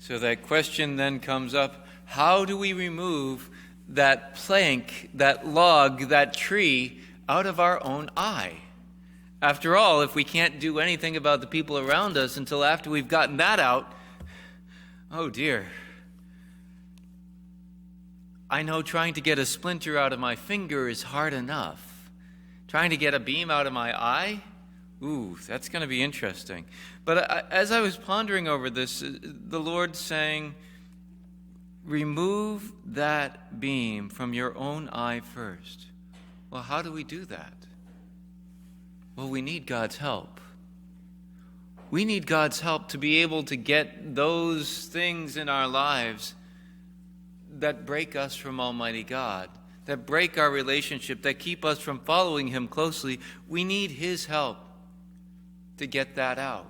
So that question then comes up, how do we remove that plank, that log, that tree out of our own eye? After all, if we can't do anything about the people around us until after we've gotten that out, oh dear. I know trying to get a splinter out of my finger is hard enough. Trying to get a beam out of my eye? Ooh, that's going to be interesting. But as I was pondering over this, the Lord's saying, remove that beam from your own eye first. Well, how do we do that? Well, we need God's help. We need God's help to be able to get those things in our lives that break us from Almighty God, that break our relationship, that keep us from following Him closely. We need His help to get that out.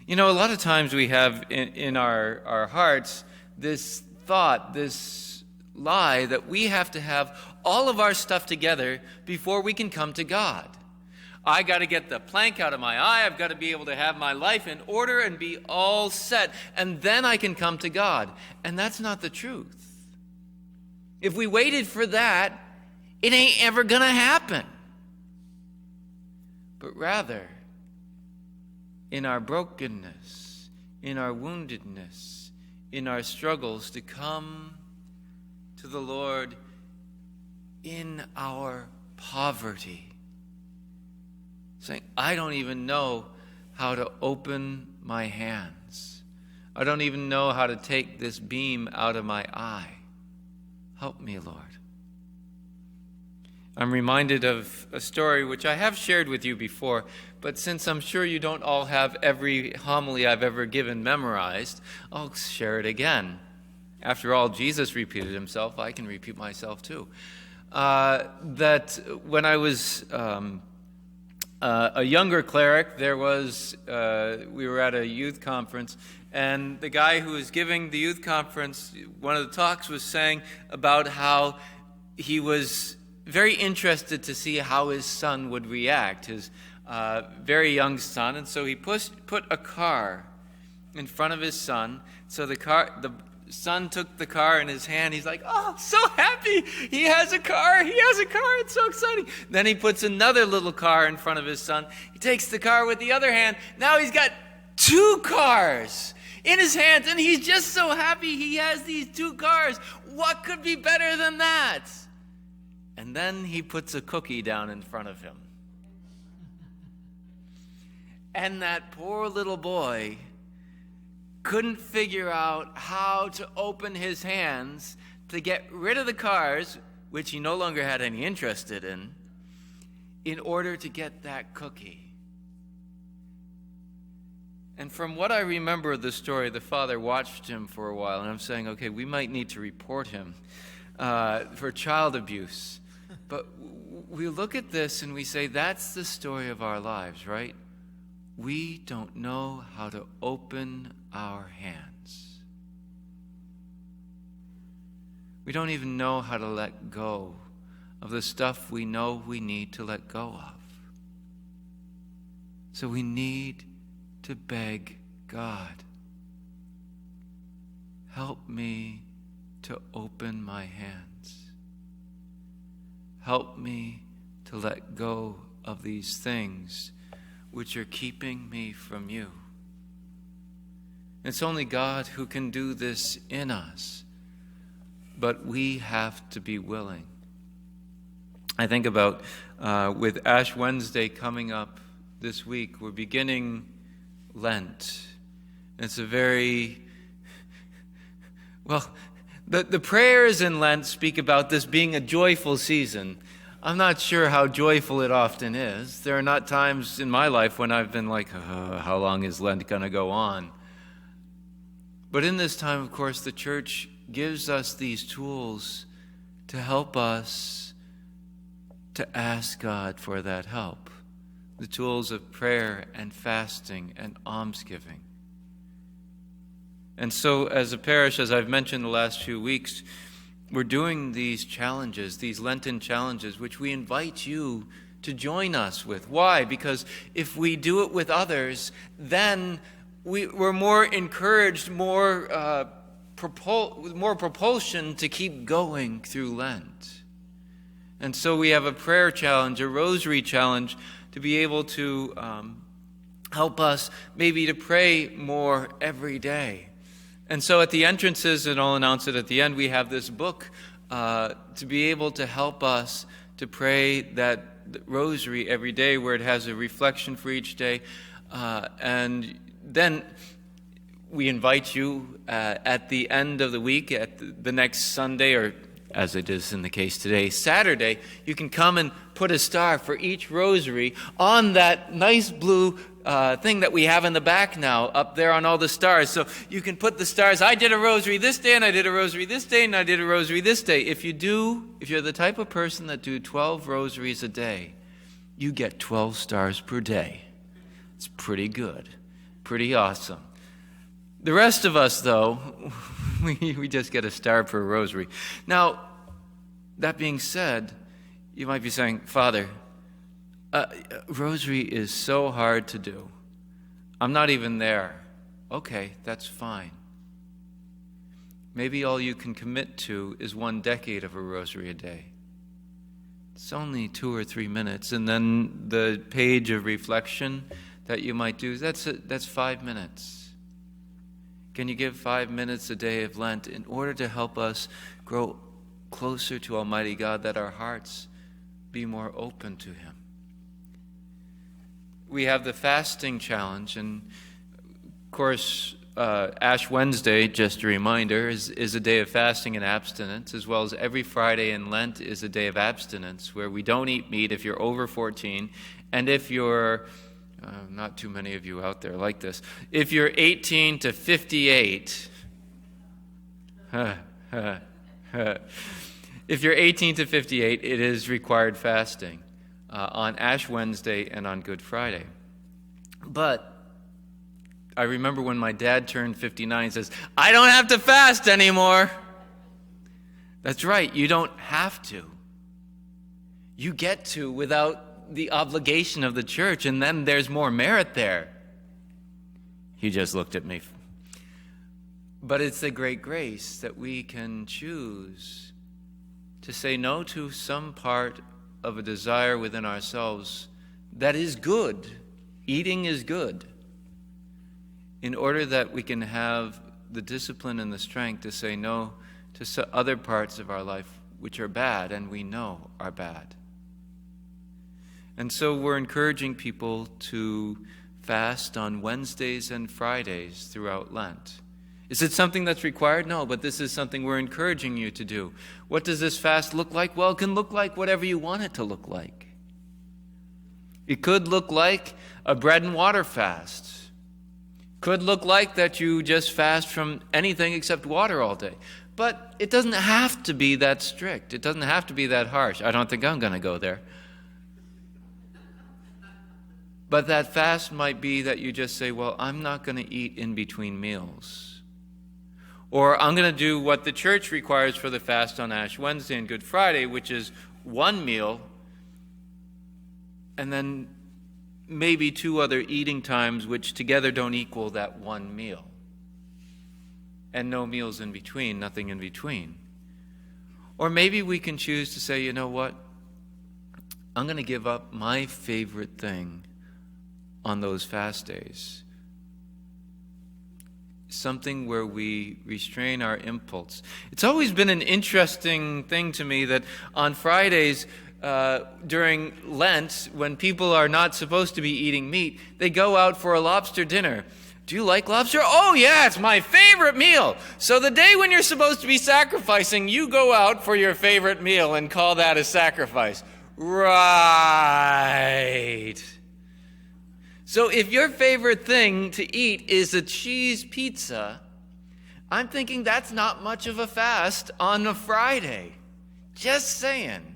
You know, a lot of times we have in our hearts this thought, this lie that we have to have all of our stuff together before we can come to God. I got to get the plank out of my eye. I've got to be able to have my life in order and be all set, and then I can come to God. And that's not the truth. If we waited for that, it ain't ever going to happen. But rather, in our brokenness, in our woundedness, in our struggles, to come to the Lord in our poverty, saying, I don't even know how to open my hands. I don't even know how to take this beam out of my eye. Help me, Lord. I'm reminded of a story which I have shared with you before, but since I'm sure you don't all have every homily I've ever given memorized, I'll share it again. After all, Jesus repeated himself, I can repeat myself too. That when I was a younger cleric, we were at a youth conference, and the guy who was giving the youth conference, one of the talks was saying about how he was very interested to see how his son would react, his very young son. And so he put a car in front of his son. So the son took the car in his hand. He's like, oh, so happy. He has a car. It's so exciting. Then he puts another little car in front of his son. He takes the car with the other hand. Now he's got 2 cars in his hands, and he's just so happy he has these 2 cars. What could be better than that? And then he puts a cookie down in front of him. And that poor little boy couldn't figure out how to open his hands to get rid of the cars, which he no longer had any interest in order to get that cookie. And from what I remember of the story, the father watched him for a while, and I'm saying, okay, we might need to report him for child abuse. But we look at this and we say, that's the story of our lives, right? We don't know how to open our hands. We don't even know how to let go of the stuff we know we need to let go of. So we need to beg God, help me to open my hands. Help me to let go of these things which are keeping me from you. It's only God who can do this in us, but we have to be willing. I think about with Ash Wednesday coming up this week, we're beginning Lent. It's a very, the prayers in Lent speak about this being a joyful season. I'm not sure how joyful it often is. There are not times in my life when I've been like, how long is Lent going to go on? But in this time, of course, the church gives us these tools to help us to ask God for that help. The tools of prayer and fasting and almsgiving. And so as a parish, as I've mentioned the last few weeks, we're doing these challenges, these Lenten challenges, which we invite you to join us with. Why? Because if we do it with others, then we're more encouraged, more propulsion to keep going through Lent. And so we have a prayer challenge, a rosary challenge, to be able to help us maybe to pray more every day. And so at the entrances, and I'll announce it at the end, we have this book to be able to help us to pray that rosary every day, where it has a reflection for each day. And then we invite you at the end of the week, at the next Sunday, or as it is in the case today, Saturday, you can come and put a star for each rosary on that nice blue thing that we have in the back now, up there on all the stars. So you can put the stars. I did a rosary this day, and I did a rosary this day, and I did a rosary this day. If you're the type of person that do 12 rosaries a day, you get 12 stars per day. It's pretty good, pretty awesome. The rest of us, though, we just get a star per rosary. Now, that being said, you might be saying, Father, rosary is so hard to do. I'm not even there. Okay, that's fine. Maybe all you can commit to is 1 decade of a rosary a day. It's only 2 or 3 minutes. And then the page of reflection that you might do, that's 5 minutes. Can you give 5 minutes a day of Lent in order to help us grow closer to Almighty God, that our hearts be more open to Him? We have the fasting challenge, and of course, Ash Wednesday, just a reminder, is a day of fasting and abstinence, as well as every Friday in Lent is a day of abstinence, where we don't eat meat if you're over 14, and if you're not too many of you out there like this. If you're 18 to 58, if you're 18 to 58, it is required fasting on Ash Wednesday and on Good Friday. But I remember when my dad turned 59, says, I don't have to fast anymore. That's right, you don't have to. You get to without the obligation of the church, and then there's more merit there. He just looked at me. But it's a great grace that we can choose to say no to some part of a desire within ourselves that is good. Eating is good, in order that we can have the discipline and the strength to say no to other parts of our life which are bad and we know are bad. And so we're encouraging people to fast on Wednesdays and Fridays throughout Lent. Is it something that's required? No, but this is something we're encouraging you to do. What does this fast look like? Well, it can look like whatever you want it to look like. It could look like a bread and water fast. Could look like that you just fast from anything except water all day. But it doesn't have to be that strict. It doesn't have to be that harsh. I don't think I'm going to go there. But that fast might be that you just say, well, I'm not going to eat in between meals. Or I'm going to do what the church requires for the fast on Ash Wednesday and Good Friday, which is 1 meal, and then maybe 2 other eating times, which together don't equal that 1 meal. And no meals in between, nothing in between. Or maybe we can choose to say, you know what? I'm going to give up my favorite thing on those fast days. Something where we restrain our impulse. It's always been an interesting thing to me that on Fridays during Lent, when people are not supposed to be eating meat, they go out for a lobster dinner. Do you like lobster? Oh yeah, it's my favorite meal. So the day when you're supposed to be sacrificing, you go out for your favorite meal and call that a sacrifice. Right. So if your favorite thing to eat is a cheese pizza, I'm thinking that's not much of a fast on a Friday. Just saying.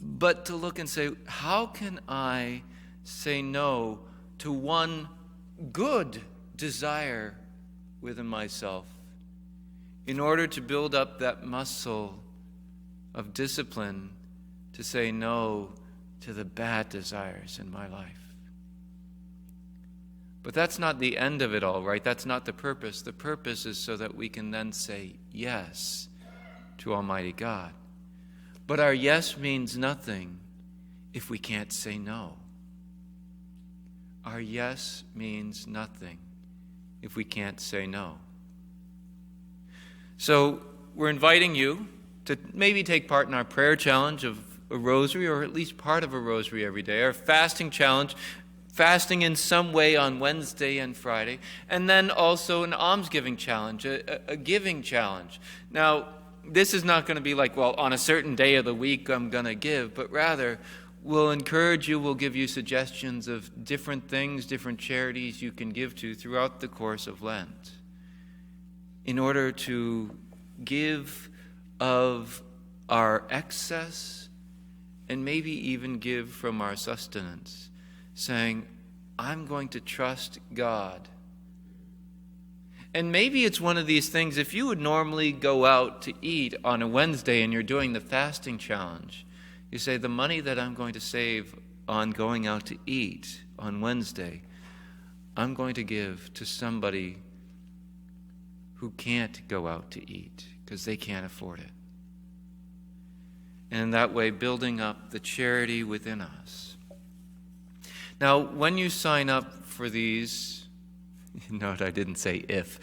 But to look and say, how can I say no to one good desire within myself in order to build up that muscle of discipline to say no to the bad desires in my life? But that's not the end of it all, right? That's not the purpose. The purpose is so that we can then say yes to Almighty God. But our yes means nothing if we can't say no. Our yes means nothing if we can't say no. So we're inviting you to maybe take part in our prayer challenge of a rosary, or at least part of a rosary every day, our fasting challenge, fasting in some way on Wednesday and Friday, and then also an almsgiving challenge, a giving challenge. Now, this is not going to be like, well, on a certain day of the week I'm going to give, but rather we'll encourage you, we'll give you suggestions of different things, different charities you can give to throughout the course of Lent in order to give of our excess and maybe even give from our sustenance, saying, I'm going to trust God. And maybe it's one of these things, if you would normally go out to eat on a Wednesday and you're doing the fasting challenge, you say, the money that I'm going to save on going out to eat on Wednesday, I'm going to give to somebody who can't go out to eat because they can't afford it. And in that way, building up the charity within us. Now, when you sign up for these, note I didn't say if.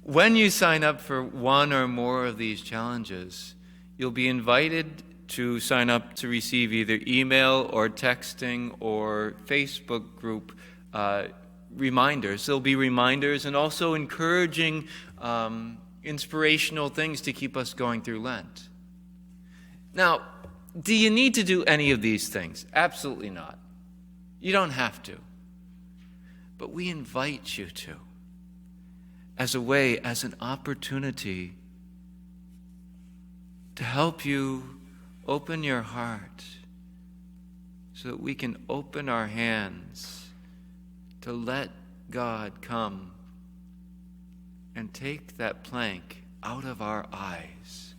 When you sign up for one or more of these challenges, you'll be invited to sign up to receive either email or texting or Facebook group reminders. There'll be reminders and also encouraging, inspirational things to keep us going through Lent. Now, do you need to do any of these things? Absolutely not. You don't have to. But we invite you to, as a way, as an opportunity to help you open your heart so that we can open our hands to let God come and take that plank out of our eyes